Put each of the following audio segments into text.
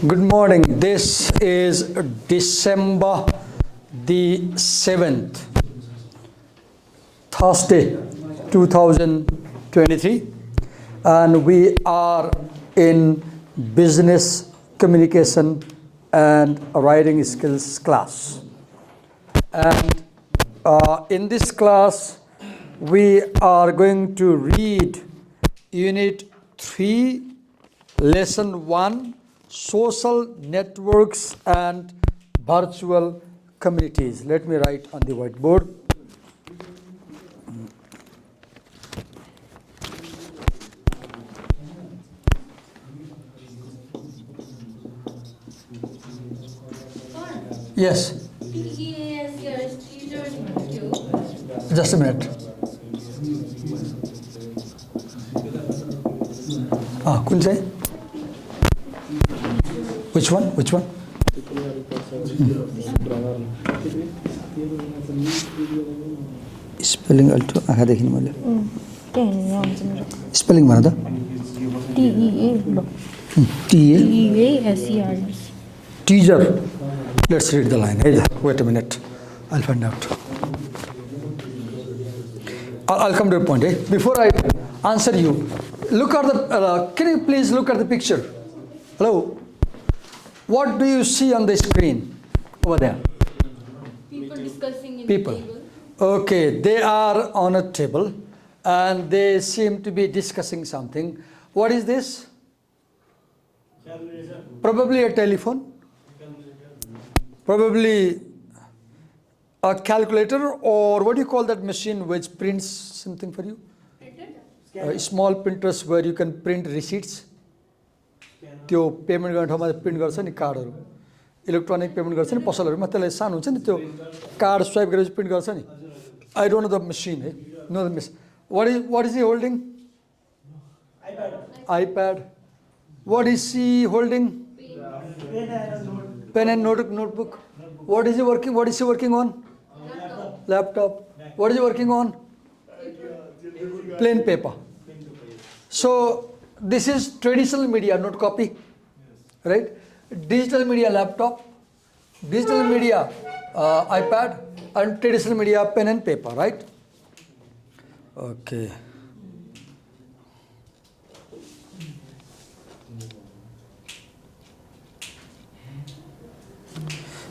Good morning. This is December the 7th, Thursday, 2023, and we are in business communication and writing skills class. And in this class, we are going to read Unit 3, Lesson 1, Social Networks and Virtual Communities. Let me write on the whiteboard. Yes. Just a minute. Kunjay? Which one? Which one? Spelling also I had a hint. Spelling manada? Teaser. Teaser. Let's read the line. Hey, wait a minute. I'll find out. I'll come to a point. Before I answer you, look at the. Can you please look at the picture? Hello. What do you see on the screen over there? People discussing in People. the table. Okay, they are on a table and they seem to be discussing something. What is this? Probably a telephone. Probably a calculator, or what do you call that machine which prints something for you? Small printers where you can print receipts. त्यो payment गर्ने ठाउँमा print गर्छ नि कार्डहरू electronic payment गर्छ नि पसलहरूमा त्यसलाई सानो हुन्छ नि त्यो कार्ड स्वाइप गरेपछि प्रिन्ट गर्छ नि I don't know the machine है know the miss what is he holding? iPad. What is he holding? Pen and notebook. What is he working on? Laptop. What is he working on? Plain paper. So this is traditional media, not copy, right? Digital media laptop, digital media iPad, and traditional media pen and paper, right? Okay.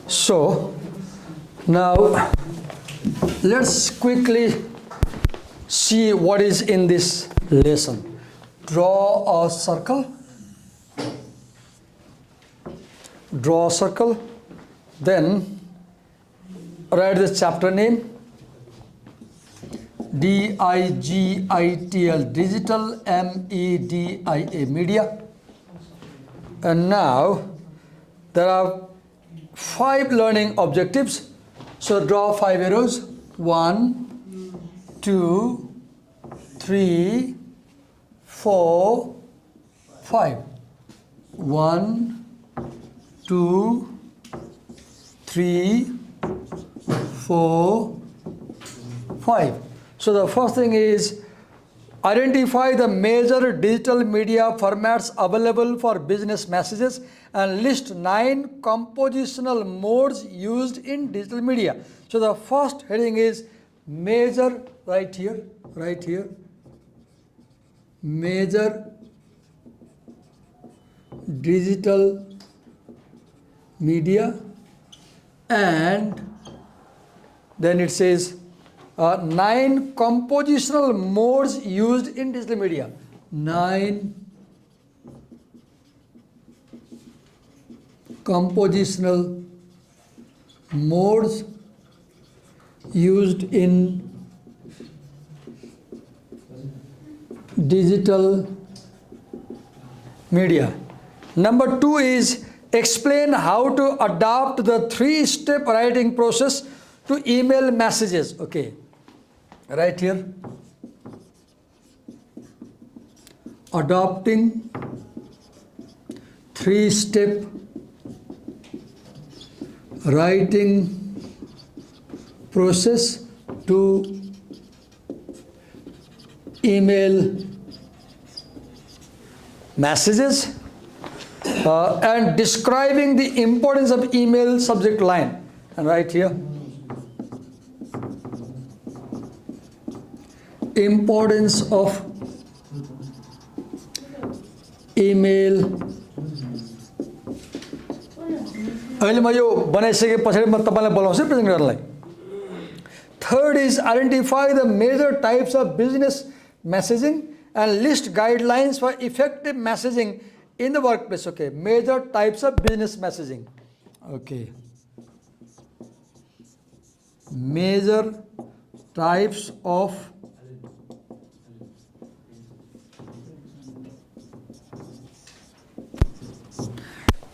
So now let's quickly see what is in this lesson. Draw a circle. Draw a circle. Then write the chapter name. DIGITL, Digital, MEDIA, Media. And now there are 5 learning objectives. So draw 5 arrows. 1, 2, 3, 4, 5. 1, 2, 3, 4, 5. So the first thing is identify the major digital media formats available for business messages and list 9 compositional modes used in digital media. So the first heading is major, right here. Major digital media, and then it says 9 compositional modes used in digital media. 9 compositional modes used in digital media. Number 2 is explain how to adopt the 3-step writing process to email messages. Okay, right here. Adopting 3-step writing process to email messages. And describing the importance of email subject line. And right here, importance of email. अहिले म यो बनाइसके पछाडि म तपाईलाई बोलाउँछु present गर्नलाई. Third is identify the major types of business messaging and list guidelines for effective messaging in the workplace. Okay, major types of business messaging. Okay, major types of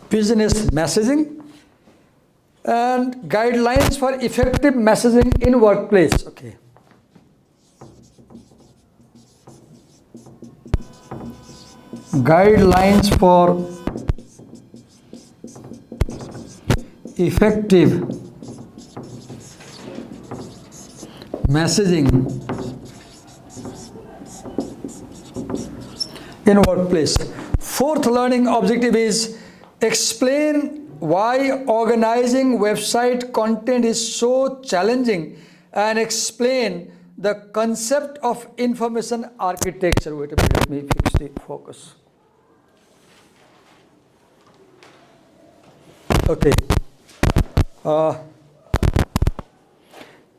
business messaging and guidelines for effective messaging in workplace. Okay. Guidelines for effective messaging in workplace. Fourth learning objective is explain why organizing website content is so challenging and explain the concept of information architecture. Wait a minute, let me fix the focus. Okay.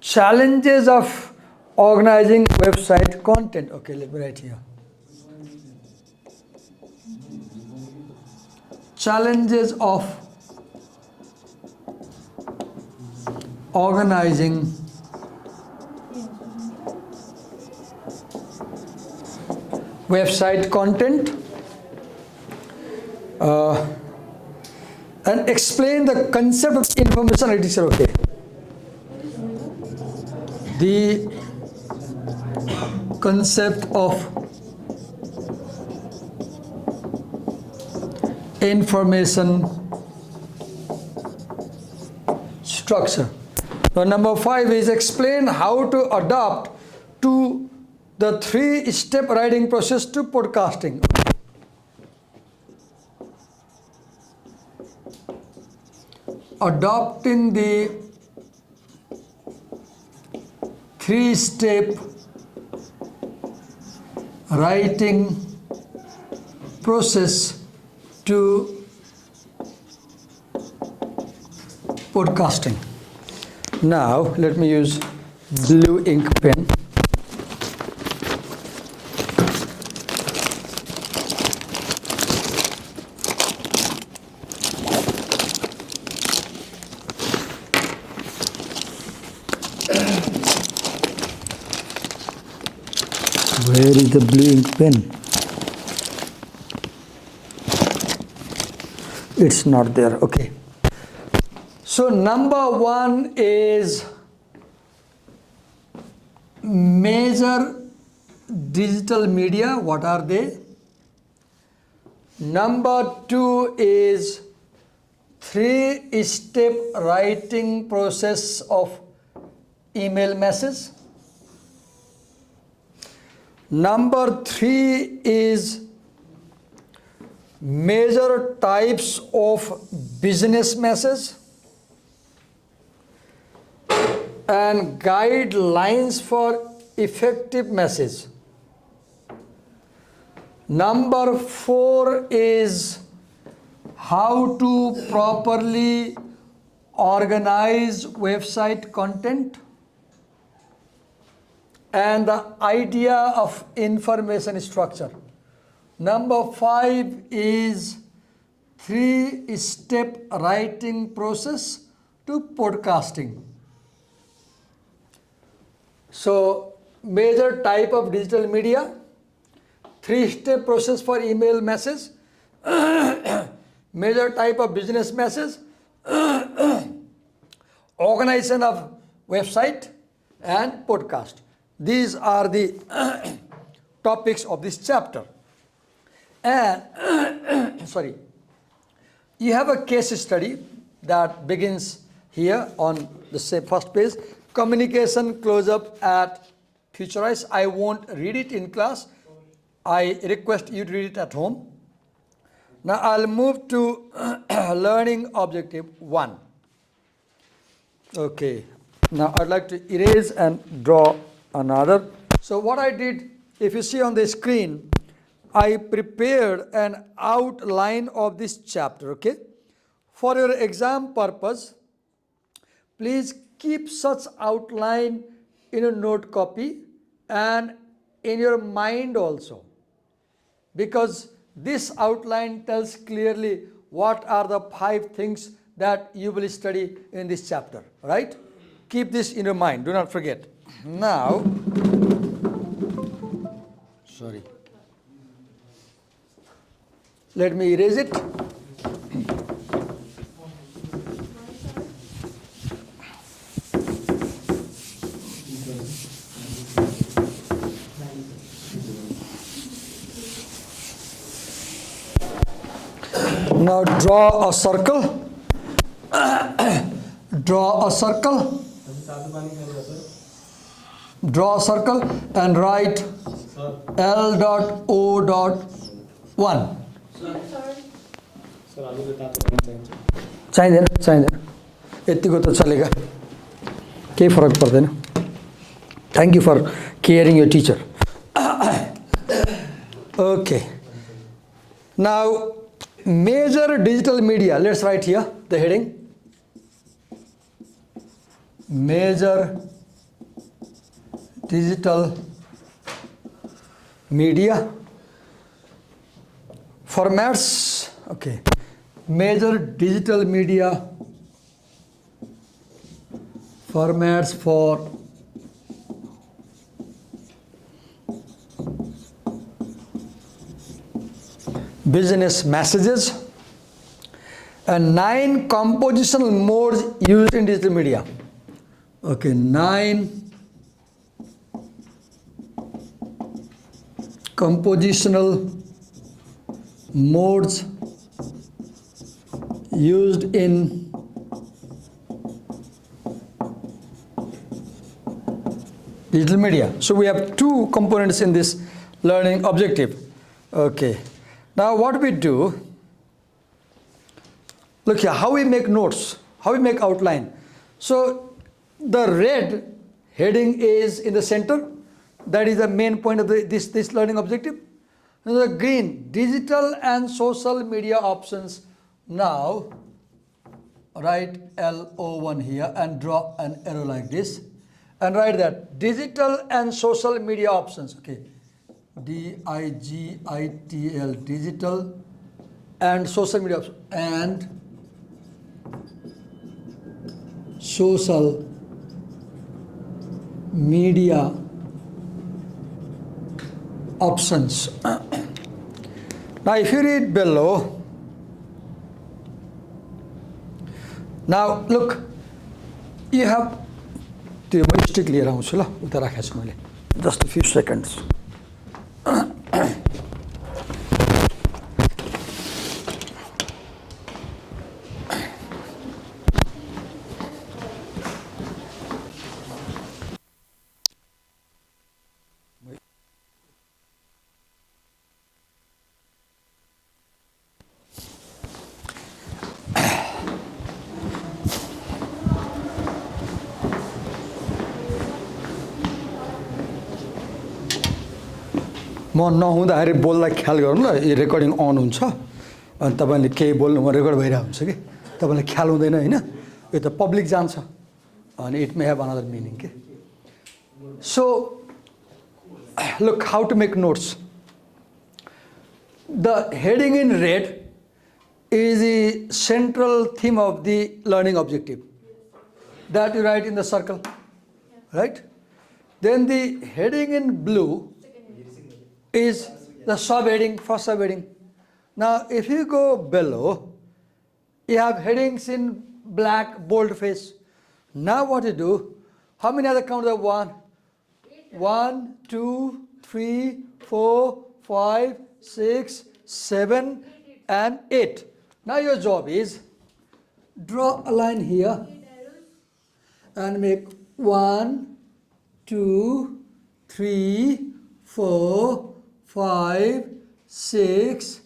Challenges of organizing website content. Okay, let me write here. Challenges of organizing website content and explain the concept of information architecture. Okay. The concept of information structure. Now, number 5 is explain how to adapt to the 3-step writing process to podcasting. Adopting the 3-step writing process to podcasting. Now let me use blue ink pen. Where is the blue ink pen? It's not there. Okay. So number 1 is major digital media. What are they? Number 2 is 3-step writing process of email message. Number 3 is major types of business message and guidelines for effective message. Number 4 is how to properly organize website content and the idea of information structure. Number 5 is 3-step writing process to podcasting. So, major type of digital media, 3-step process for email message, major type of business message, organization of website and podcast. These are the topics of this chapter. And sorry, you have a case study that begins here on the first page. Communication close-up at Futurize. I won't read it in class. I request you to read it at home. Now I'll move to learning objective 1. Okay. Now I'd like to erase and draw another. So what I did, if you see on the screen, I prepared an outline of this chapter, okay? For your exam purpose, please keep such outline in a note copy and in your mind also, because this outline tells clearly what are the 5 things that you will study in this chapter, right? Keep this in your mind, do not forget. Now, sorry, let me erase it. Now draw a circle. Draw a circle. Draw a circle and write L.O.1. चाहिँदैन चाहिँदैन यतिको त चलेगा केही फरक पर्दैन thank you for caring your Stitcher okay now major digital media, let's write here the heading, major digital media formats, okay, major digital media formats for business messages, and 9 compositional modes used in digital media. Okay, 9 compositional modes used in digital media. So we have 2 components in this learning objective. Okay. Now what we do, look here, how we make notes, how we make outline. So the red heading is in the center, that is the main point of this learning objective. Now the green, digital and social media options. Now write LO1 here and draw an arrow like this and write that digital and social media options, okay. DIGITL, digital and social media options, and social media options. Now if you read below, now look, you have to stick लिएर आउँछु ल उता राखेको छु मैले just a few seconds. म नहुँदाखेरि बोल्दा ख्याल गर्नु ल यो रेकर्डिङ अन हुन्छ अनि तपाईले केही बोल्नु म रेकर्ड भइरहेको हुन्छ कि तपाईलाई ख्याल हुँदैन हैन यो त पब्लिक जान्छ अनि it may have another meaning के so look how to make notes the heading in red is the central theme of the learning objective that you write in the circle, right? Then the heading in blue is the subheading, first subheading. Now if you go below, you have headings in black bold face. Now what you do, how many are the count of 1? 1, 2, 3, 4, 5, 6, 7 and 8. Now your job is draw a line here and make 1, 2, 3, 4, 5, 6,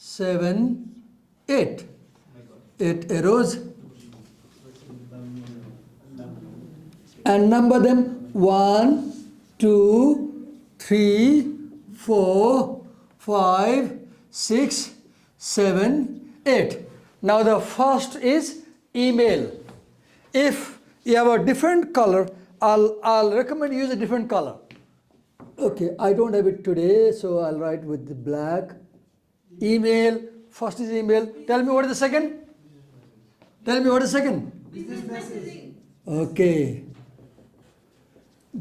7, 8. 8 arrows. And number them 1, 2, 3, 4, 5, 6, 7, 8. Now the first is email. If you have a different color, I'll recommend use a different color. Okay, I don't have it today, so I'll write with the black. Email, first is email. Tell me what is the second? Tell me what is the second? Business messaging. Okay.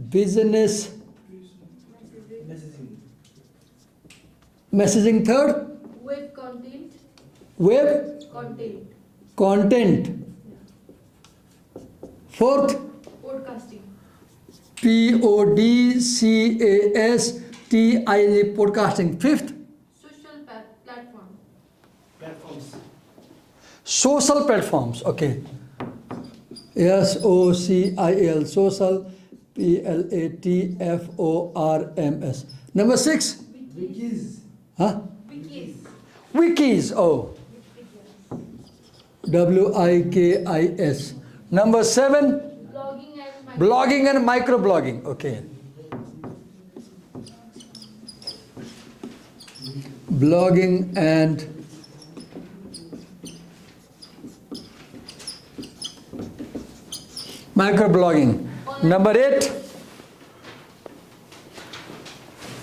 Business messaging third. Web content. Web Content. content. Fourth, Podcasting. Podcasting, podcasting. Fifth, Social platform. social platforms. Okay. SOCIL, social, PLATFORMS. Number 6. Wikis. Huh? Wikis. Wikis. Oh. WIKIS. Number 7. Blogging and Blogging and microblogging. Okay. Blogging and microblogging. Number 8.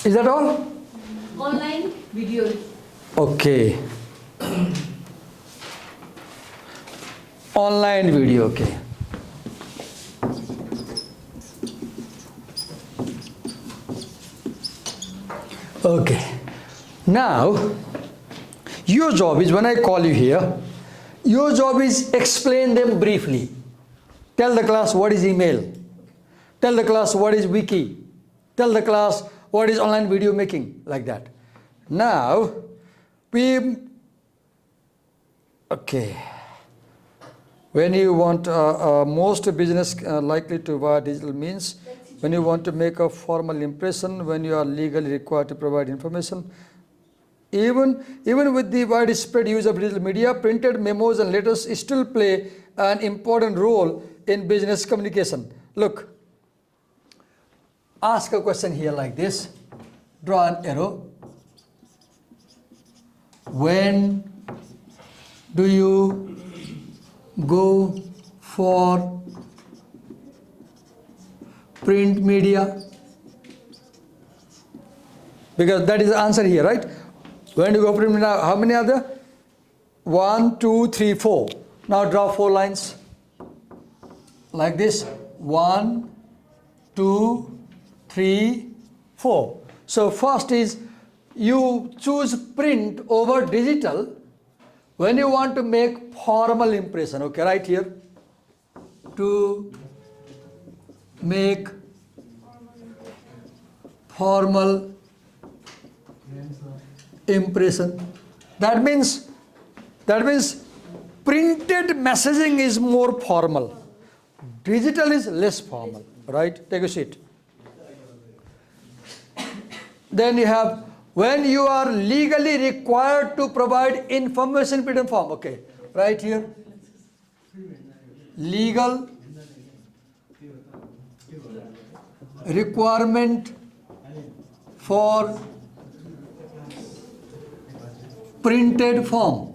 Is that all? online videos. Okay. Online video. Okay. Okay. Now, your job is, when I call you here, your job is explain them briefly. Tell the class what is email. Tell the class what is wiki. Tell the class what is online video making, like that. Now, okay. When you want, most business likely to via digital means, when you want to make a formal impression, when you are legally required to provide information, even with the widespread use of digital media, printed memos and letters still play an important role in business communication. Look, ask a question here like this, draw an arrow. When do you go for print media? Because that is the answer here, right? When do you go for print media? How many are there? 1, 2, 3, 4. Now draw 4 lines like this. 1, 2, 3, 4. So first is you choose print over digital when you want to make formal impression. Okay, right here. To make formal impression. That means printed messaging is more formal. Digital is less formal. Right? Take a seat. Then you have when you are legally required to provide information in written form. Okay, right here. Legal requirement for printed form.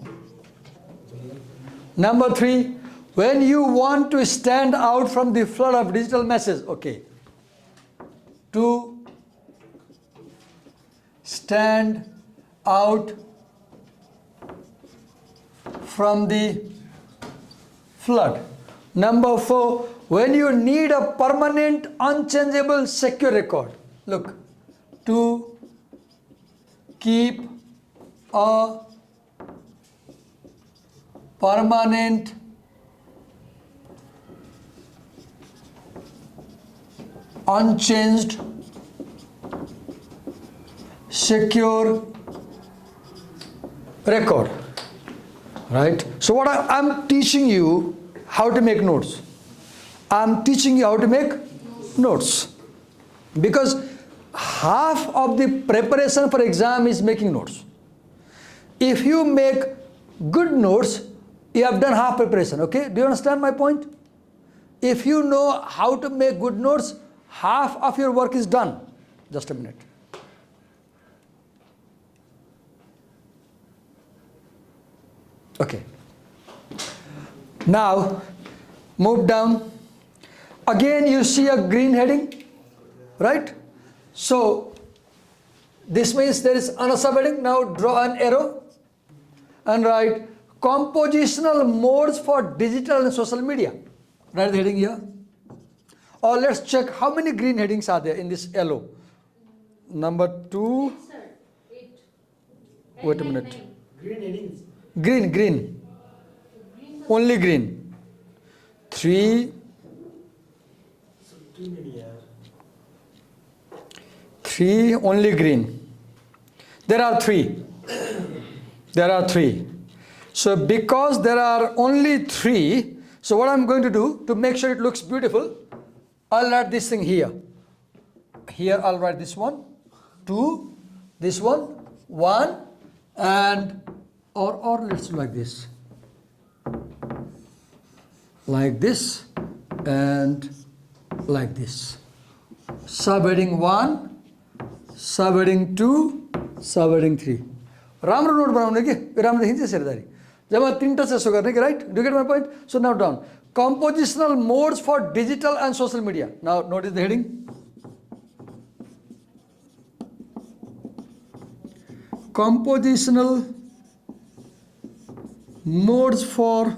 Number 3, when you want to stand out from the flood of digital messages. Okay, to stand out from the flood. Number 4, when you need a permanent, unchangeable, secure record. Look, to keep a permanent, unchanged, secure record. Right? So what I'm teaching you how to make notes. I'm teaching you how to make notes. Because half of the preparation for exam is making notes. if you make good notes, you have done half preparation. Okay, do you understand my point? If you know how to make good notes, half of your work is done. Just a minute. Okay. Now, move down. Again, you see a green heading, right? So, this means there is another subheading. Now, draw an arrow and write compositional modes for digital and social media. Write the heading here. Or let's check how many green headings are there in this LO. Number 2. Sir, 8. Wait a minute. Green headings. Green. Green Only green. 3. So too many are. 3, only green. There are 3. There are 3. So because there are only 3, so what I'm going to do to make sure it looks beautiful, I'll write this thing here. Here I'll write this one, 2, this one, 1, and or let's do like this. Like this and like this. Subheading 1, subheading 2, subheading 3. राम्रो note बनाउने के राम्रो देखिन्छ सेरदारी जब तीनटा चाहिँ यसो गर्ने के right do get my point so now down compositional modes for digital and social media. Now notice the heading. Compositional modes for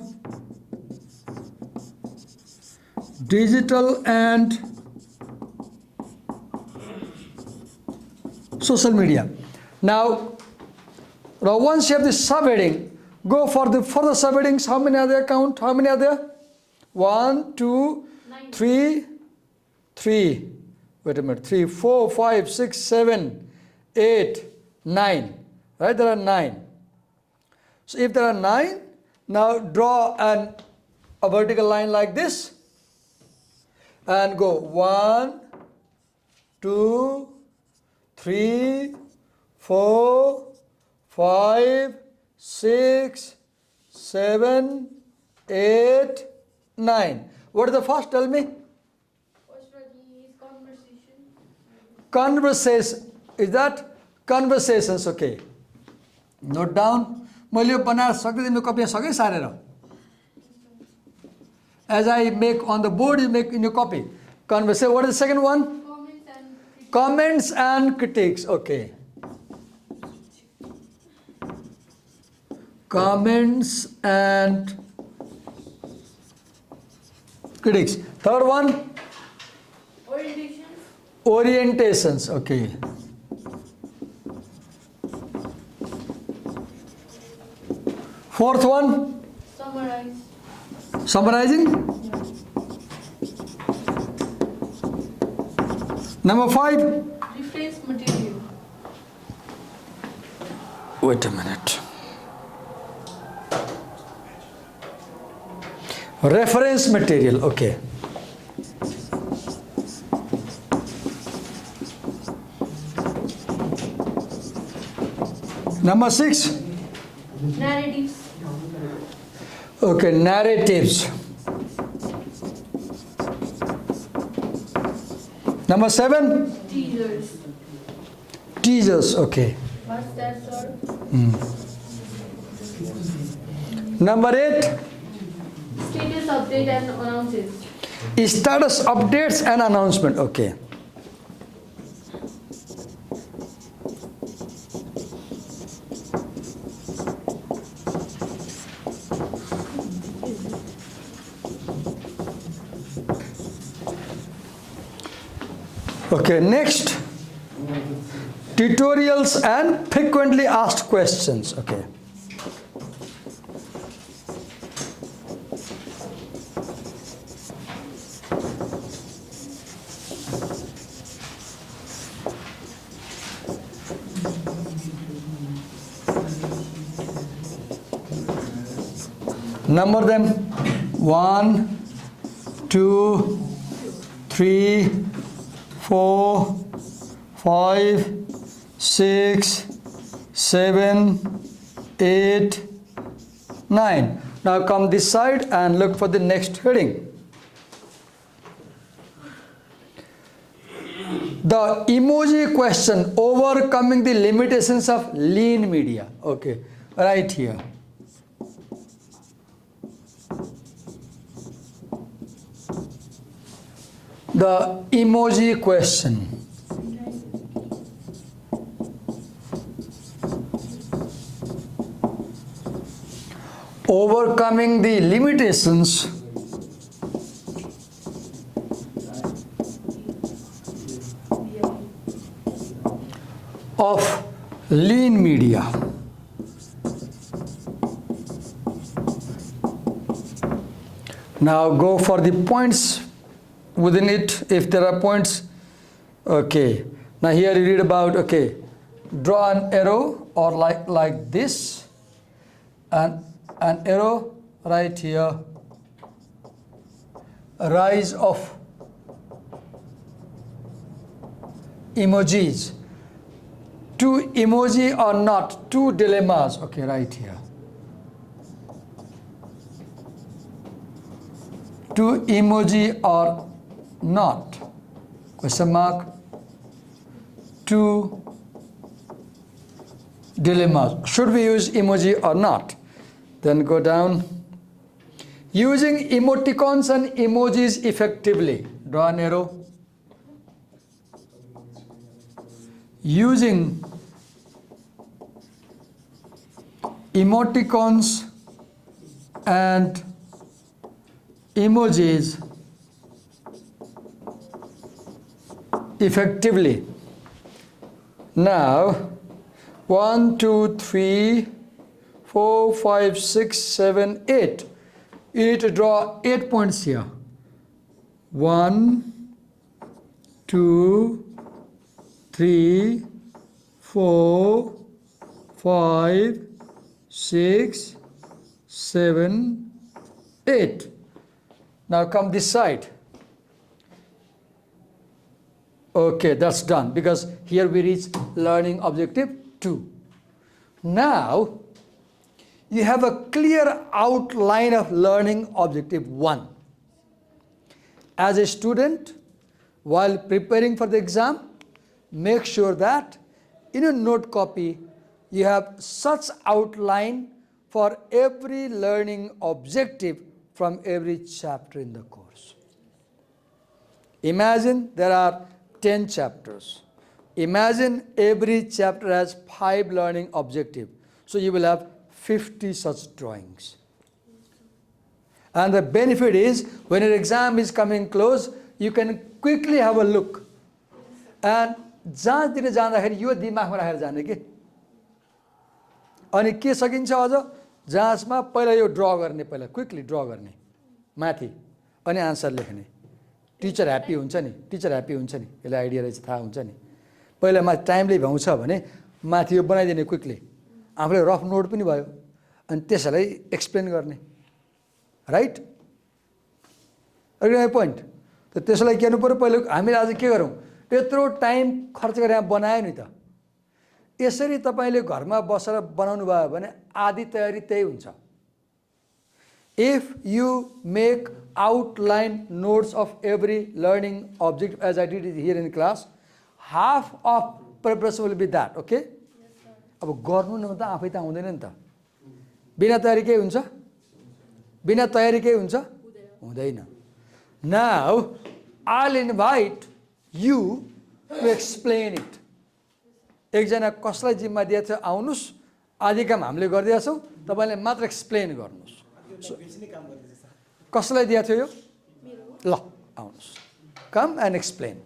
digital and social media. Now once you have this subheading, go for the further subheadings. How many are there? Count. How many are there? 1, 2, 3, 3. Wait a minute. 3, 4, 5, 6, 7, 8, 9. Right? There are 9. So if there are 9, now draw a vertical line like this and go 1, 2, 3, 4, 5, 6, 7, 8, 9. What is the first? Tell me. First one is conversation. Conversation. Is that conversations? Okay. Note down. मैले बनाएर सक्दै तिम्रो कपीमा सकै सारेर. As I make on the board, you make in your copy. Conversation. What is the second one? Comments and critiques. Okay. Comments and critics. Third one? Orientations. Okay. Fourth one? Summarizing? Number 5? Reference material. Wait a minute. Reference material. Okay. Number 6? Narratives. Okay, narratives. Number 7? Teasers. Teasers, okay. What's that, sir? Number 8? Status update and announces. Status updates and announcement, okay. Okay, next, tutorials and frequently asked questions. Okay. Number them 1, 2, 3, 4, 5, 6, 7, 8, 9. Now come this side and look for the next heading. The emoji question, overcoming the limitations of lean media. Okay, right here. The emoji question. Overcoming the limitations of lean media. Now go for the points within it if there are points. Okay, now here you read about, okay, draw an arrow or like this, and an arrow right here, rise of emojis. Two emoji or not, two dilemmas. Okay, right here. Two emoji or not, question mark, two dilemmas. Should we use emoji or not? Then go down. Using emoticons and emojis effectively. Draw an arrow. Using emoticons and emojis effectively. Now 1, 2, 3, 4, 5, 6, 7, 8. You need to draw 8 points here. 1, 2, 3, 4, 5, 6, 7, 8. Now come this side. Okay, that's done because here we reach learning objective 2. Now you have a clear outline of learning objective 1. As a student, while preparing for the exam, make sure that in your note copy you have such outline for every learning objective from every chapter in the course. Imagine there are 10 chapters. Imagine every chapter has 5 learning objectives. So you will have 50 such drawings. And the benefit is when your exam is coming close, you can quickly have a look. And जाँतिर जाँदाखेरि यो दिमागमा राखेर जाने के अनि के सकिन्छ अझ जाँचमा पहिला यो ड्र गर्ने, पहिला क्विकली ड्र गर्ने माथि अनि आन्सर लेख्ने. टिचर ह्याप्पी हुन्छ नि, टिचर ह्याप्पी हुन्छ नि, यसलाई आइडिया रहेछ थाहा हुन्छ नि. पहिला माथि टाइमले भ्याउँछ भने माथि यो बनाइदिने क्विकली, आफूले रफ नोट पनि भयो अनि त्यसलाई एक्सप्लेन गर्ने, राइट? अघि पोइन्ट त त्यसलाई के गर्नु पर्यो, पहिला हामीले आज के गरौँ, त्यत्रो टाइम खर्च गरेर यहाँ बनायो नि त. यसरी तपाईले घरमा बसेर बनाउनु भयो भने आधी तयारी त्यही हुन्छ. If you make outline notes of every learning object as I did here in class, half of preparation will be that, okay? अब गर्नु न त आफै त आउँदैन नि त. बिना तयारी के हुन्छ? बिना तयारी के हुन्छ? हुँदैन. Now I'll invite you to explain it. एकजना कसलाई जिम्मा दिएको छ आउनुस्, आदि काम हामीले गरिदिएछौँ, तपाईले मात्र एक्सप्लेन गर्नुस्. कसलाई दिएको थियो यो? ल आउनुस्. Come and explain.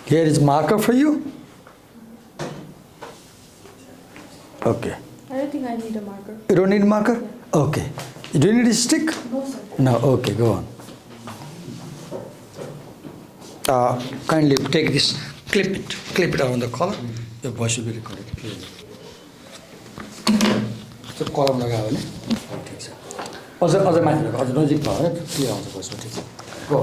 Here is marker for you. Okay. I don't think I need a marker. You don't need marker? Okay. You don't need a stick? No, sir. No, okay, go on. kindly take this, clip it around the collar. Your voice will be recorded clearly. So column लगायो भने ठिक छ अझ माथि लगा अझ नजिक भयो भने क्लियर आउँछ voice ठिक छ गो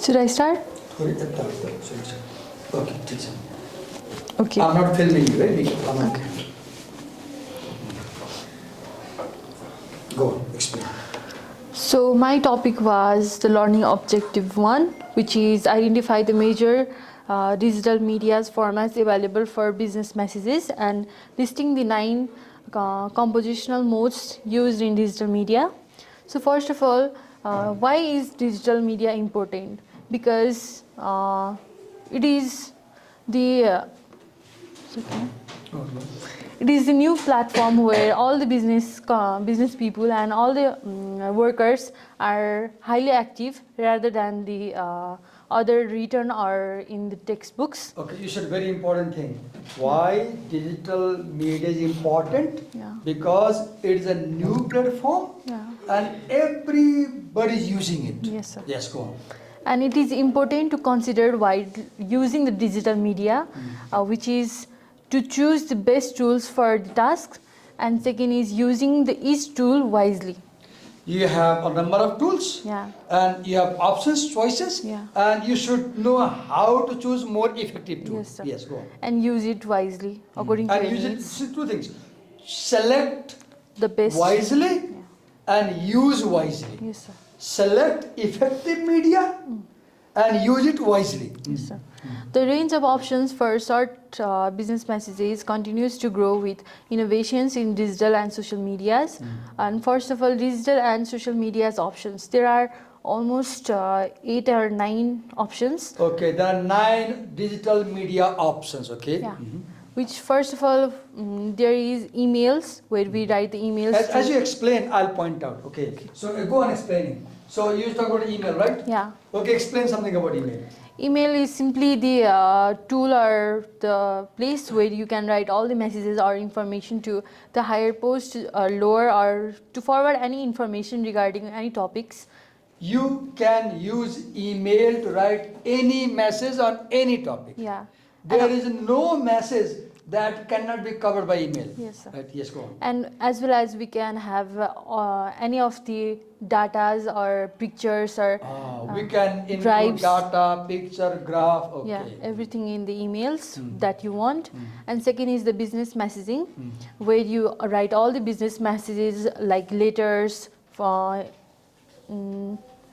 Should I start? थोरै यता उता ओके ठिक छ Okay. I'm not filming you, right? I'm not. Go on, explain. So my topic was the learning objective 1, which is identify the major digital media's formats available for business messages and listing the 9 compositional modes used in digital media. So first of all, why is digital media important? Because it is the it is the new platform where all the business people and all the workers are highly active rather than the other written or in the textbooks. Okay, you said very important thing. Why digital media is important? Yeah. Because it is a new platform Yeah. and everybody is using it. Yes, sir. Yes, go on. And it is important to consider while using the digital media, which is to choose the best tools for the task, and second is using each tool wisely. You have a number of tools. Yeah. And you have options, choices. Yeah. And you should know how to choose more effective tool. Yes, sir. Yes, go on. And use it wisely according to And your use it, needs. see two things. Select The best. wisely Yeah. and use wisely. Yes, sir. Select effective media and use it wisely. Yes, sir. The range of options for short business messages continues to grow with innovations in digital and social medias. And first of all, digital and social media's options. There are almost 8 or 9 options. Okay, there are 9 digital media options, okay? Yeah. Which first of all, there is emails where we write the emails. As you explain, I'll point out, okay? So go on explaining. So you talk about email, right? Yeah. Okay, explain something about email. Email is simply the tool or the place where you can write all the messages or information to the higher post or lower, or to forward any information regarding any topics. You can use email to write any message on any topic. Yeah. There is no message that cannot be covered by email. Yes, sir. Right? Yes, go on. And as well as we can have any of the datas or pictures or We can include drives. data, picture, graph. Okay. yeah, everything in the emails that you want. And second is the business messaging, where you write all the business messages like letters,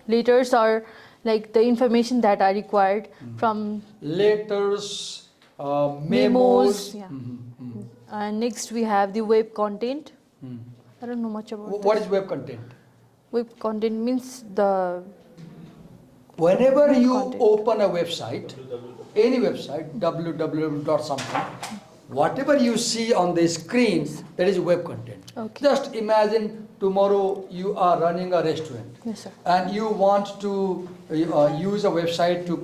letters or like the information that are required from Letters, memos. memos. Yeah. And next we have the web content. I don't know much about What is web content? web content. Means the Whenever you content. open a website, any website, www.something, whatever you see on the screen, that is web content. Okay. Just imagine tomorrow you are running a restaurant yes, sir. and you want to use a website to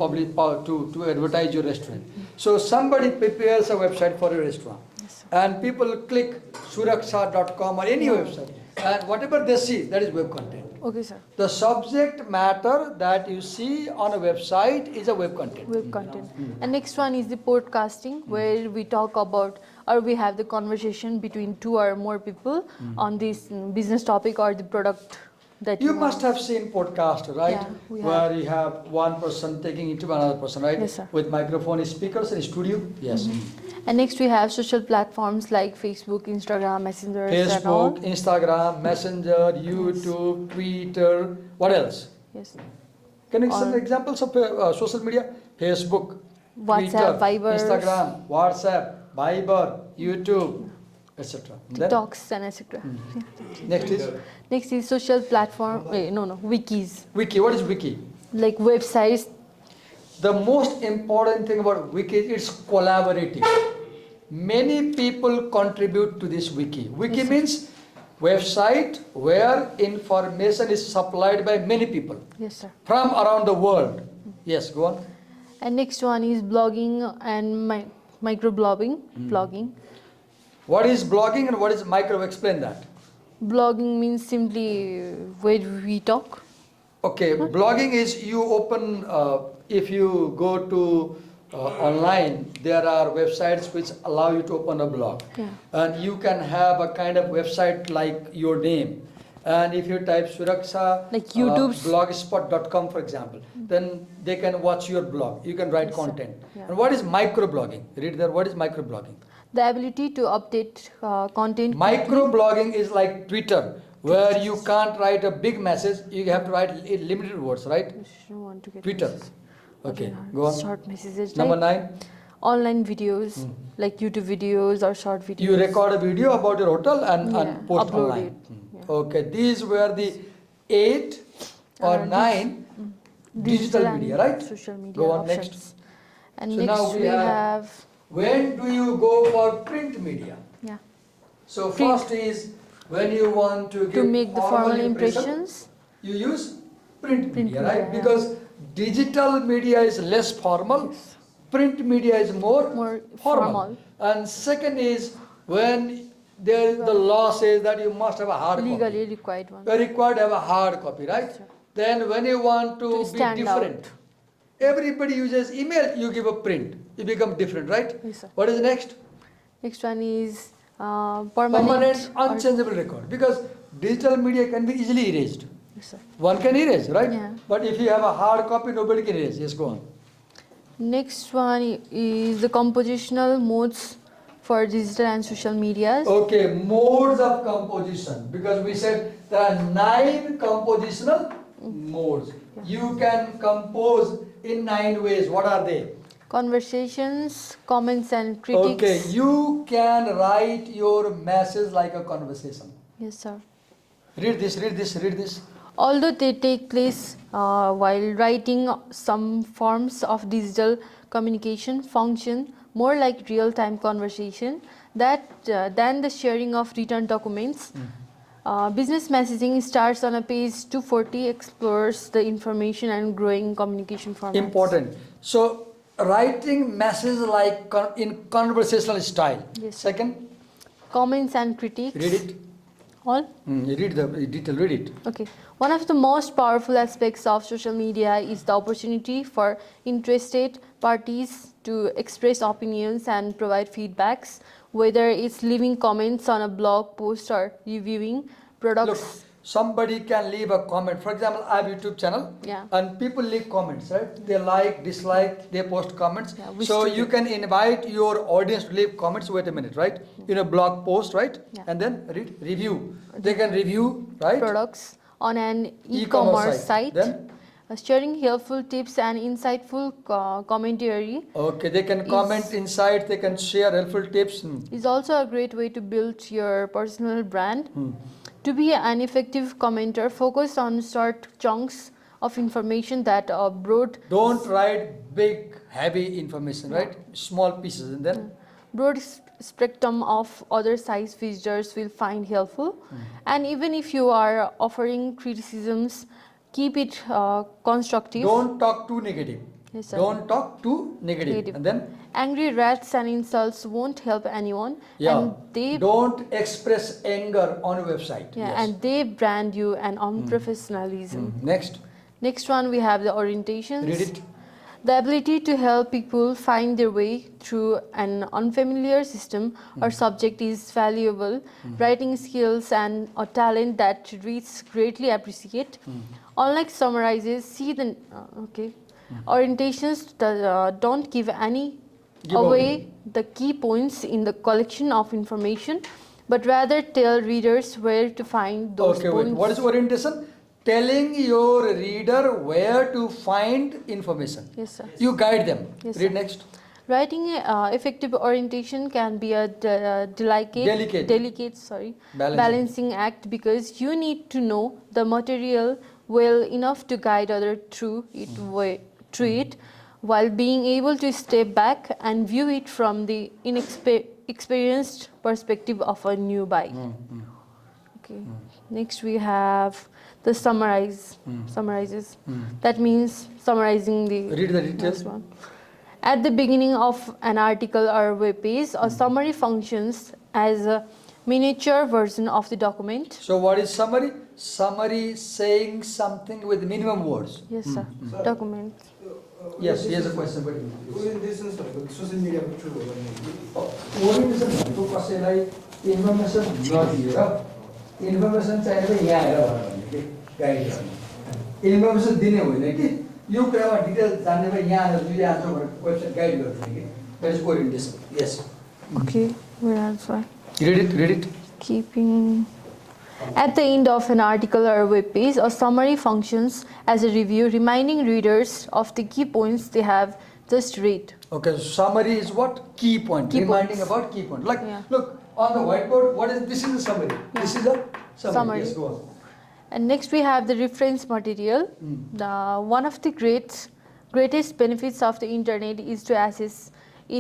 to advertise your restaurant. So somebody prepares a website for a restaurant, Yes, sir. and people click suraksha.com or any website, and whatever they see, that is web content. Okay, sir. The subject matter that you see on a website is a web content. Web content. And next one is the podcasting, where we talk about or we have the conversation between 2 or more people on this business topic or the product that You you must want. have seen podcast, right? Yeah, we Where you have one person taking into another person, right? Yes, sir. With microphone, speakers, and studio. Yes. And next we have social platforms like Facebook, Instagram, Messenger, and all. Facebook, Instagram, Messenger, YouTube, Twitter. What else? Yes. Can you give some Or- examples of social media? Facebook, WhatsApp, Twitter, Viber, Instagram, WhatsApp, Viber, YouTube, etc. Then TikToks, and etc. next is Next is social platform. Wikis, Wiki. What is Wiki? like websites. The most important thing about Wiki is collaborative. Many people contribute to this Wiki. Wiki means website where information is supplied by many people Yes, sir. from around the world. Yes, go on. And next one is blogging and microblogging. Blogging. What is blogging and what is micro? Explain that. Blogging means simply where we talk. Okay, blogging is you open, if you go to online, there are websites which allow you to open a blog. Yeah. And you can have a kind of website like your name. And if you type Suraksha, Like YouTube's- blogspot.com, for example, then they can watch your blog. You can write Yes, sir. content. Yeah. And what is microblogging? Read there, what is microblogging? The ability to update content. quickly. Microblogging is like Twitter, where you can't write a big message, you have to write limited words, right? You shouldn't want to get Twitter. messages. Okay, go on. Short messages. Number like 9, online videos, like YouTube videos or short videos. you record a video about your hotel and Yeah, post upload online. it. Yeah. Okay, these were the 8 or Uh, 9 digital and media, right? Social media Go on options. next. And So now next we we have- have When do you go for print media? yeah So Print. first is when you want to to give make the formal impression, impressions. you use print media, media, right? yeah. Because digital media is less formal, print media is more, More formal. formal. And second is when there the law says that you must have a hard Legally copy. required one. You are required to have a hard copy, right? Sure. Then when you want to To be stand different, out. everybody uses email, you give a print, you become different, right? Yes, sir. What is next? Next one is Permanent, or- unchangeable record. Because digital media can be easily erased. Yes, sir. One can erase, right? Yeah. But if you have a hard copy, nobody can erase. Yes, go on. Next one is the compositional modes for digital and social medias. Okay, modes of composition. Because we said there are 9 compositional modes. You can compose in 9 ways. What are they? Conversations, comments and critiques. Okay, you can write your message like a conversation. Yes, sir. Read this, read this, read this. Although they take place while writing, some forms of digital communication function more like real-time conversation than the sharing of written documents. Business messaging starts on a page 240, explores the information and growing communication formats. Important. So, writing message like in conversational style. Yes, sir. Second, Comments and critiques. read it. All? Read the detail, read it. Okay. One of the most powerful aspects of social media is the opportunity for interested parties to express opinions and provide feedbacks, whether it's leaving comments on a blog post or reviewing products. Look, somebody can leave a comment. For example, I have YouTube channel, Yeah. and people leave comments, right? They like, dislike, they post comments. Yeah, wish So to you do. can invite your audience to leave comments. Wait a minute, right? In a blog post, right? Yeah. And then review. They can review, right? Products on an E-commerce e-commerce site, Then sharing helpful tips and insightful commentary okay, they can comment inside. They can share helpful tips. is also a great way to build your personal brand. To be an effective commenter, focus on short chunks of information that are broad Big, heavy information, right? Small pieces, and then broad spectrum of other size visitors will find helpful. And even if you are offering criticisms, keep it constructive. don't talk too negative. Yes, sir. Don't talk too negative. Negative. And then Angry rats and insults won't help anyone. And they don't express anger on a website. yeah, Yes. and they brand you an unprofessionalism. Next, Next one we have the orientations. read it. The ability to help people find their way through an unfamiliar system or subject is valuable. Writing skills and a talent that readers greatly appreciate. Unlike summarizes, see the orientations don't give away the key points in the collection of information, but rather tell readers where to find those Okay, points. wait. What is orientation? Telling your reader where to find information. Yes, sir. You guide them. Yes, Read sir. next. Writing effective orientation can be a Delicate. balancing act, because you need to know the material well enough to guide others through it, while being able to step back and view it from the inexperienced perspective of a newbie. Okay. Next we have the summarizes. That means summarizing the Read the details. next one. At the beginning of an article or web page, a summary functions as a miniature version of the document. So what is summary? Summary saying something with minimum words. Yes, sir. Sir. Document. Yes, here's a question. But orientation भनेको social मिडियाको through हो भने orientation भनेको कसैलाई information नदिएर information चाहिएर यहाँ आएर भन्ने कि गाइड गर्ने इन्फर्मेसन दिने होइन कि यो कुरामा डिटेल जान्ने भए यहाँ आएर जुन आन्सर भनेर वेबसाइट गाइड गर्ने कि that is orientation yes Okay, where else? read it Keeping. At the end of an article or web page, a summary functions as a review, reminding readers of the key points they have just read. Okay, so summary is what? Key point. Key Reminding points. about key point. Like, Yeah. look, on the whiteboard, what is this? Is the summary. This is the summary. Summary. Yes, go on. And next we have the reference material. The one of the greatest benefits of the internet is to access.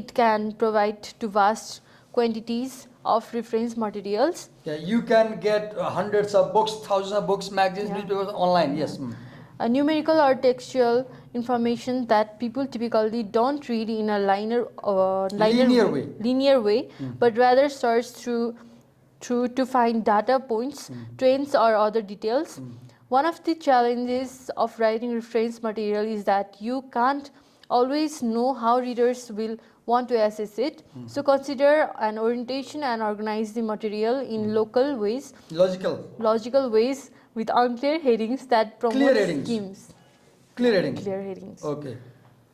It can provide to vast quantities of reference materials. Yeah, you can get hundreds of books, thousands of books, magazines, Yeah. newspapers online. Yes. A numerical or textual information that people typically don't read in a linear way, but rather search through to find data points, trends, or other details. One of the challenges of writing reference material is that you can't always know how readers will want to access it. So consider an orientation and organize the material in local ways, logical ways with unclear headings that promote schemes. Clear headings. Clear headings. Okay.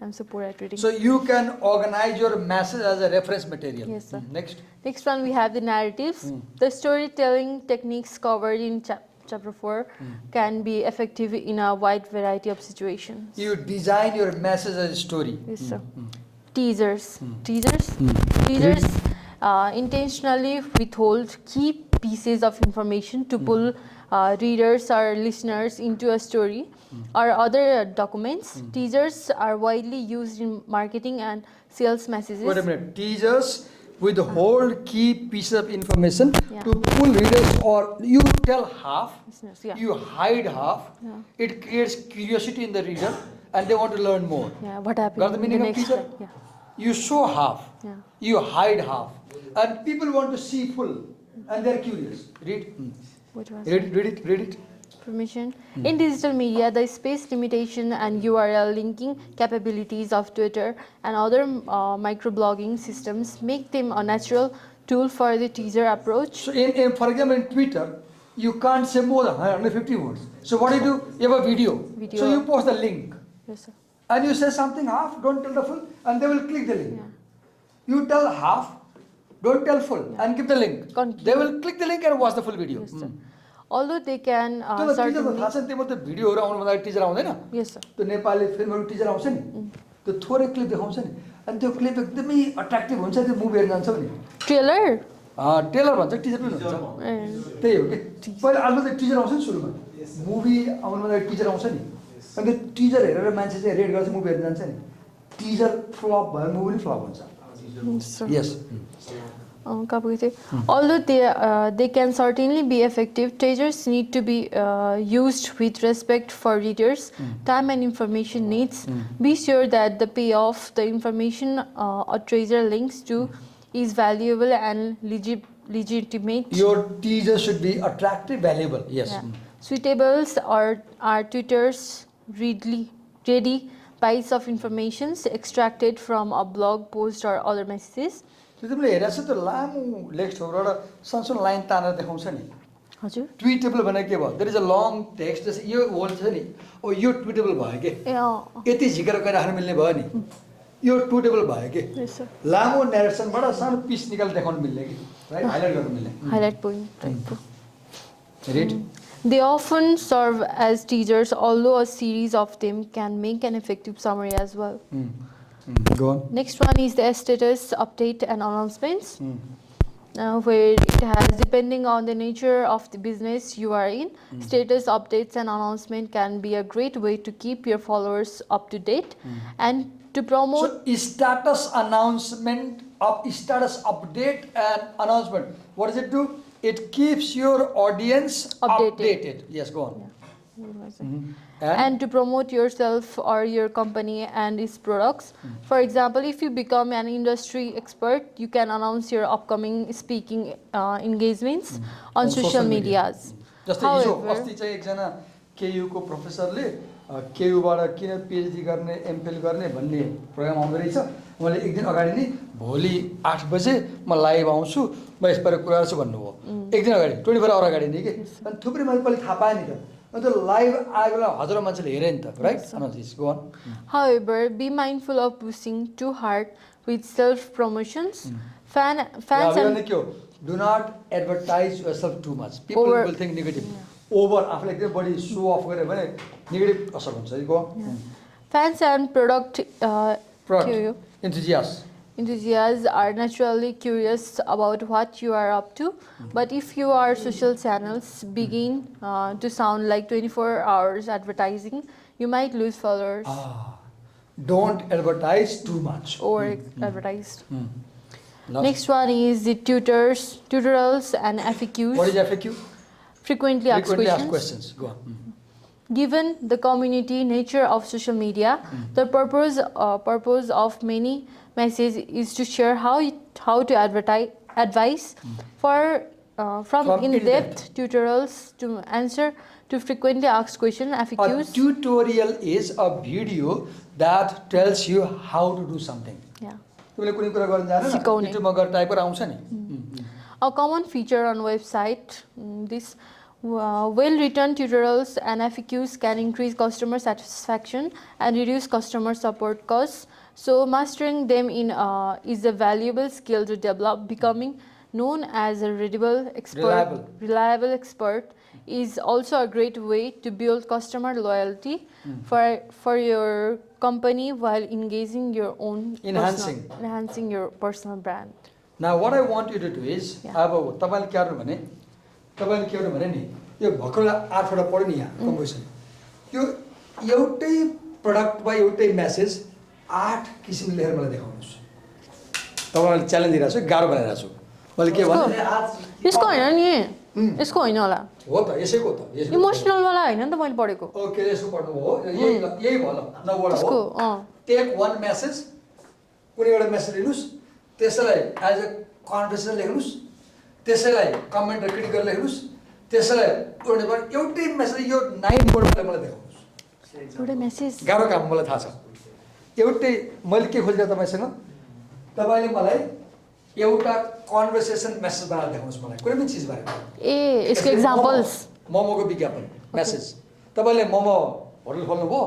I'm so poor at reading. So you can organize your message as a reference material. Yes, sir. Next. Next one we have the narratives. The storytelling techniques covered in chapter 4 can be effective in a wide variety of situations. You design your message as a story. Yes, sir. Teasers. Teasers intentionally withhold key pieces of information to pull readers or listeners into a story or other documents. Teasers are widely used in marketing and sales messages. Wait a minute. Teasers withhold key pieces of information Yeah. to pull readers, or you tell half, Listeners, yeah. you hide half. Yeah. It creates curiosity in the reader and they want to learn more. Yeah, what happened Got the in meaning of next teaser? slide? Yeah. You show half, Yeah. you hide half, and people want to see full, and they're curious. Read. What was Read it. permission? In digital media, the space limitation and URL linking capabilities of Twitter and other microblogging systems make them a natural tool for the teaser approach. So, for example, in Twitter, you can't say more than 150 words. So, what do? You have a video. Video. So, you post the link. Yes, sir. And you say something half, don't tell the full, and they will click the link. Yeah. You tell half, don't tell full, and give the link. Conclude. They will click the link and watch the full video. Yes, sir. Although they can त्यो त टिजरको certainly. थाहा छ नि त्यो मात्रै भिडियोहरू आउनुभन्दा teaser आउँदैन Yes, sir. त्यो नेपाली फिल्महरू टिजर आउँछ नि त्यो थोरै क्लिप देखाउँछ नि अनि त्यो क्लिप एकदमै अट्र्याक्टिभ हुन्छ त्यो मुभी हेर्न जान्छ नि Trailer. टेलर भन्छ टिजर पनि हुन्छ And त्यही हो कि पहिला आलु त टिजर आउँछ नि सुरुमा मुभी आउनुभन्दा टिजर आउँछ नि अनि त्यो टिजर हेरेर मान्छे चाहिँ रेड गर्छ मुभी हेर्न जान्छ नि टिजर फ्लप भयो मुभी पनि फ्लप हुन्छ yes, sir. Yes Although they can certainly be effective, teasers need to be used with respect for readers' time and information needs. Be sure that the payoff, the information a teaser links to, is valuable and legitimate. Your teaser should be attractive, valuable. Yes. Yeah. Suitables are Twitter's ready bytes of information extracted from a blog post or other messages. त्यो तिमीले हेरेको छ त्यो लामो लेख्सहरू एउटा सानो line तानेर देखाउँछ नि हजुर ट्विटेबल भने के भयो there is a long text जस्तै यो होल छ नि ओ यो ट्विटेबल भयो के यति झिकेर गएर राख्न मिल्ने भयो नि यो ट्विटेबल भयो के Yes, sir. लामो नेरेसनबाट सानो पिस निकालेर देखाउन मिल्ने कि राइट हाइलाइट गर्न मिल्ने Highlight point type. Red They often serve as teasers, although a series of them can make an effective summary as well. Go on Next one is the status update and announcements, where it has, depending on the nature of the business you are in, status updates and announcement can be a great way to keep your followers up to date and to promote. So status announcement of status update and announcement what does it do? It keeps your audience Updated. updated. Yes, go on. and to promote yourself or your company and its products. For example, if you become an industry expert, you can announce your upcoming speaking engagements on social medias. जस्तै हिजो However, अस्ति चाहिँ एकजना KU को प्रोफेसरले केयुबाट किन PhD गर्ने MPhil गर्ने भन्ने प्रोग्राम आउँदै रहेछ। मैले एक दिन अगाडि नै भोलि 8 बजे म लाइभ आउँछु, म यसबारे कुरा गर्छु भन्नुभयो। एक दिन अगाडि 24 आवर अगाडि नै के। अनि थुप्रै मैले पहिले थाहा पाएँ नि त। अनि त्यो लाइभ आएको बेला हजारौँ मान्छेले हेरे नि त, right? Go on. however, be mindful of pushing too hard with self promotions. Fans and के हो? Do not advertise yourself too much. People will think negative. Over आफूले एकदम बढी सो अफ गरे भने नेगेटिभ असर हुन्छ। गो अन। fans and product enthusiasts are naturally curious about what you are up to, but if your social channels begin to sound like 24 hours advertising, you might lose followers. Don't advertise too much. Over advertised. Next one is the tutorials and FAQs. What is FAQ? Frequently asked questions. Go on. Given the community nature of social media, the purpose of many messages is to share how to advise from in-depth tutorials to answer to frequently asked questions, FAQs. A tutorial is a video that tells you how to do something. Yeah. तिमीले कुनै कुरा गर्न जानेन, युट्युबमा गएर type गरेर आउँछ नि। A common feature on website, this well-written tutorials and FAQs can increase customer satisfaction and reduce customer support costs. So mastering them is a valuable skill to develop. Becoming known as a reliable expert is also a great way to build customer loyalty for your company while engaging your own enhancing your personal brand. Now what I want you to do is अब तपाईले के गर्नु भने नि यो भर्खर 8 वटा पढ्यो नि यहाँ कम्पोजिसन त्यो एउटै प्रोडक्ट वा एउटै मेसेज 8 किसिमले लेखेर मलाई देखाउनुस्। तपाईलाई च्यालेन्ज दिइरा छु, गाह्रो बनाइरा छु। मैले के भने यसको हैन नि, यसको हैन होला। हो त, यसैको त। इमोसनल वाला हैन नि त मैले पढेको। ओके, यसको पढ्नु हो। यही भयो ल। नवटा हो। टेक वन मेसेज, कुनै एउटा मेसेज लिनुस्, त्यसैलाई एज अ कन्भर्सेसन लेख्नुस्, त्यसैलाई कमेन्ट र क्रिटिक गरेर लेख्नुस्, त्यसैलाई एउटै मेसेज यो 9 वर्डले मलाई देखाउनुस्। एउटै मेसेज। गाह्रो काम मलाई थाहा छ। एउटै मैले के खोजेर तपाईसँग तपाईले मलाई एउटा कन्भर्सेसन मेसेज बनाएर देखाउनुस् मलाई कुनै पनि चीज बारे। यसको एक्जाम्पल्स मोमोको विज्ञापन मेसेज। तपाईले मोमो होटल खोल्नु भयो,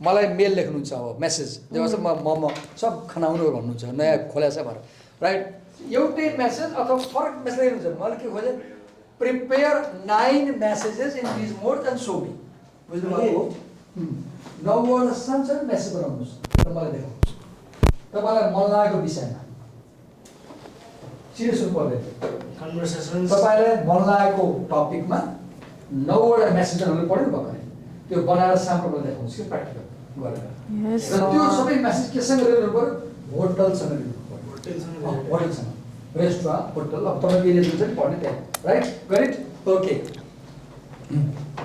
मलाई मेल लेख्नुहुन्छ अब मेसेज जब म मोमो सब खानाउनु भन्नुहुन्छ, नयाँ खोलेछ भएर, राइट? एउटै मेसेज अथवा फरक मेसेज लेख्नुहुन्छ। मैले के खोजे prepare 9 messages in this modes end show मी। बुझ्नु भयो? 9 वटा सानो मेसेज बनाउनुस् र मलाई देखाउनुस्। तपाईलाई मन लागेको विषयमा सिरियस हुनु पर्दैन। कन्भर्सेसन तपाईलाई मन लागेको टपिकमा 9 वटा मेसेजहरु पढ्नु भर्खरै त्यो बनाएर स्याम्पल देखाउनुस् कि प्र्याक्टिकल गरेर। र त्यो सबै मेसेज केसँग रिलेटेड पर्यो? होटलसँग रिलेटेड पर्यो। होटलसँग, रेस्टुरेन्ट, होटल, अब तपाईको एरिया जुन चाहिँ पढ्ने त्यहाँ, राइट? Got it? ओके।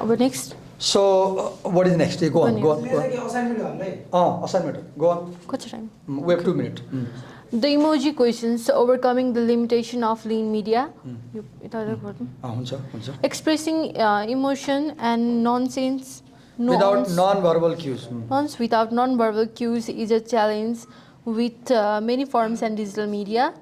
अब next So what is next? Go on. Assignment. Assignment. Go on. What's time? We have 2 minutes. The emoji questions, overcoming the limitation of lean media. Expressing emotion and nonsense. Without non-verbal cues. Without non-verbal cues is a challenge with many forms and digital media.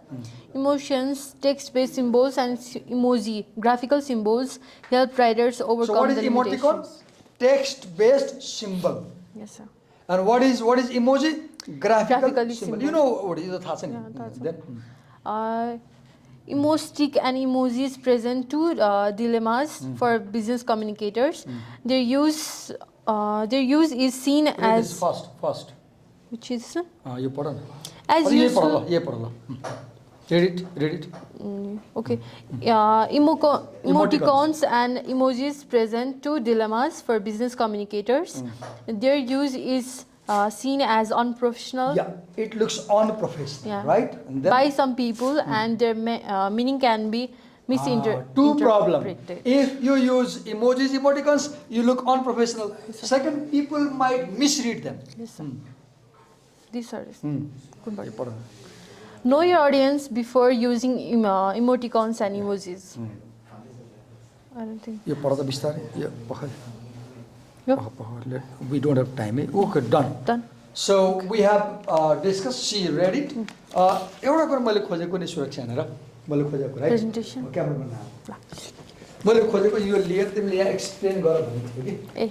Emotions, text-based symbols and emoji, graphical symbols help writers overcome the limitations. So what is emoticon? Text-based symbol. Yes, sir. And what is emoji? Graphical symbol. Symbol. You know what is the thought? Emostick and emojis present two dilemmas for business communicators. Their use is seen as first. Which is you put on. As usual. Read it. Okay. Emoticons and emojis present two dilemmas for business communicators. Their use is seen as unprofessional. Yeah, it looks unprofessional, right? And then, by some people, and their meaning can be Two problem. misinterpreted. If you use emojis, emoticons, you look unprofessional. Second, people might misread them. Yes, sir. These are यो पढ। know your audience before using emoticons and emojis. I don't think. यो पढ त बिस्तारै यो पख Yep. we don't have time. Okay, done. Done. So we have discussed, she read it. एउटा कुरा मैले खोजेको नि सुरक्षा हेरेर मैले खोजेको राइट Presentation. क्यामेरा बनाऊ मैले खोजेको यो लिएर तिमीले यहाँ एक्सप्लेन गर भनेको थिए Eh,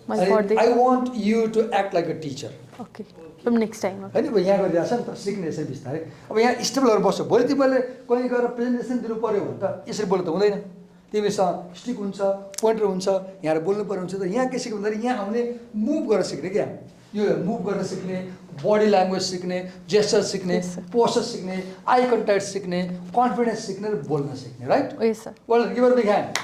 my कि birthday. I want you to act like a teacher. Okay. From next time. Okay. हैन अब यहाँ गरिरहेछ नि त सिक्ने यसरी बिस्तारै अब यहाँ स्टेबलहरू बस्छ भोलि तिमीले कहीँ गएर प्रेजेन्टेसन दिनु पर्यो भने त यसरी बोल्नु त हुँदैन तिमीसँग स्टिक हुन्छ पोइन्टर हुन्छ यहाँ बोल्नु पर्यो हुन्छ त यहाँ के सिक्नु भन्दाखेरि यहाँ आउने मुभ गरेर सिक्ने क्या यो मुभ गरेर सिक्ने बडी ल्याङ्ग्वेज सिक्ने जेस्चर सिक्ने पोस्चर सिक्ने आई कन्ट्याक्ट सिक्ने कन्फिडेन्स सिक्ने र बोल्न सिक्ने right Yes, sir. Well give a big hand